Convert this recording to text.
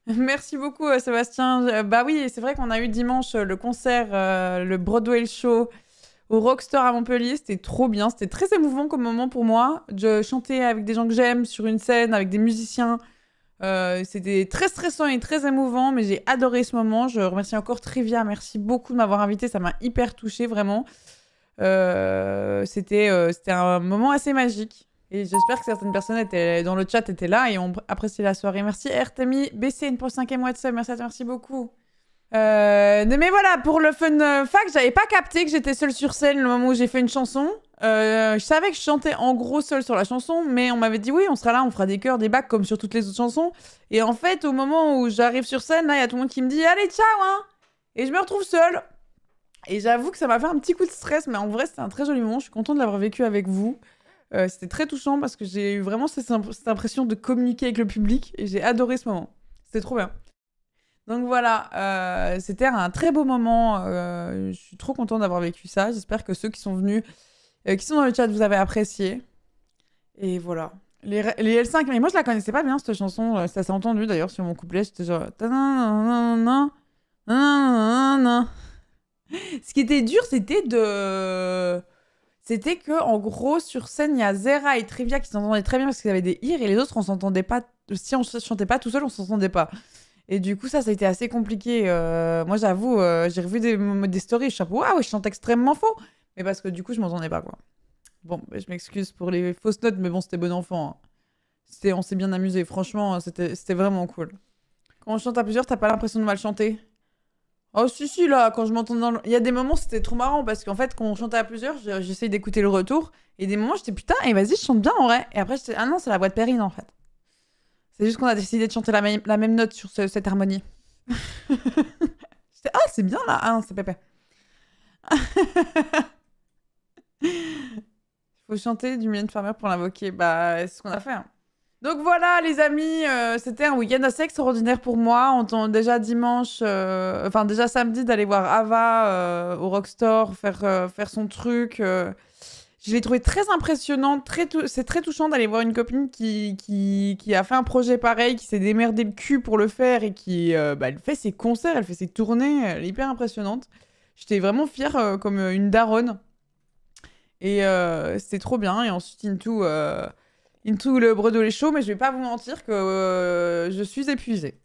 Merci beaucoup, Sébastien. Bah oui, c'est vrai qu'on a eu dimanche le concert, le Broadway Show au Rockstar à Montpellier. C'était trop bien. C'était très émouvant comme moment pour moi. Je chantais avec des gens que j'aime sur une scène, avec des musiciens. C'était très stressant et très émouvant, mais j'ai adoré ce moment. Je remercie encore Trivia. Merci beaucoup de m'avoir invité. Ça m'a hyper touchée, vraiment. C'était un moment assez magique. Et j'espère que certaines personnes étaient, dans le chat étaient là et ont apprécié la soirée. Merci Artemi, BC pour le 5e mois de sub. Merci à toi, merci beaucoup. Mais voilà, pour le fun fact, j'avais pas capté que j'étais seule sur scène le moment où j'ai fait une chanson. Je savais que je chantais en gros seule sur la chanson, mais on m'avait dit oui, on sera là, on fera des chœurs, des bacs comme sur toutes les autres chansons. Et en fait, au moment où j'arrive sur scène, là, il y a tout le monde qui me dit allez, ciao, hein. Et je me retrouve seule. Et j'avoue que ça m'a fait un petit coup de stress, mais en vrai, c'était un très joli moment. Je suis contente de l'avoir vécu avec vous. C'était très touchant parce que j'ai eu vraiment cette impression de communiquer avec le public et j'ai adoré ce moment. C'était trop bien. Donc voilà, c'était un très beau moment. Je suis trop contente d'avoir vécu ça. J'espère que ceux qui sont venus, qui sont dans le chat, vous avez apprécié. Et voilà. Les L5, mais moi je la connaissais pas bien cette chanson. Ça s'est entendu d'ailleurs sur mon couplet. J'étais genre. Ce qui était dur, c'était que, en gros, sur scène, il y a Zera et Trivia qui s'entendaient très bien parce qu'ils avaient des ears et les autres, on s'entendait pas. Si on chantait pas tout seul, on s'entendait pas. Et du coup, ça a été assez compliqué. Moi, j'avoue, j'ai revu des stories, je suis un peu, waouh, je chante extrêmement faux. Mais parce que du coup, je m'entendais pas, quoi. Bon, bah, je m'excuse pour les fausses notes, mais bon, c'était bon enfant, hein. On s'est bien amusé. Franchement, c'était vraiment cool. Quand on chante à plusieurs, t'as pas l'impression de mal chanter? Oh si si là, quand je m'entends il y a des moments c'était trop marrant parce qu'en fait quand on chantait à plusieurs, j'essayais d'écouter le retour et des moments j'étais putain et vas-y je chante bien en vrai et après j'étais ah non c'est la voix de Perrine en fait. C'est juste qu'on a décidé de chanter la même note sur cette harmonie. J'étais ah c'est bien là, ah non c'est pépé. Faut chanter du Mylène Farmer pour l'invoquer, bah c'est ce qu'on a fait, hein. Donc voilà les amis, c'était un week-end assez extraordinaire pour moi. On tente déjà dimanche, enfin déjà samedi d'aller voir Ava au Rockstore, faire son truc. Je l'ai trouvé très impressionnante, c'est très touchant d'aller voir une copine qui a fait un projet pareil, qui s'est démerdé le cul pour le faire et qui bah, elle fait ses concerts, elle fait ses tournées, elle est hyper impressionnante. J'étais vraiment fière comme une daronne. Et c'était trop bien. Et ensuite, into le Bredoulet Show, mais je vais pas vous mentir que je suis épuisée.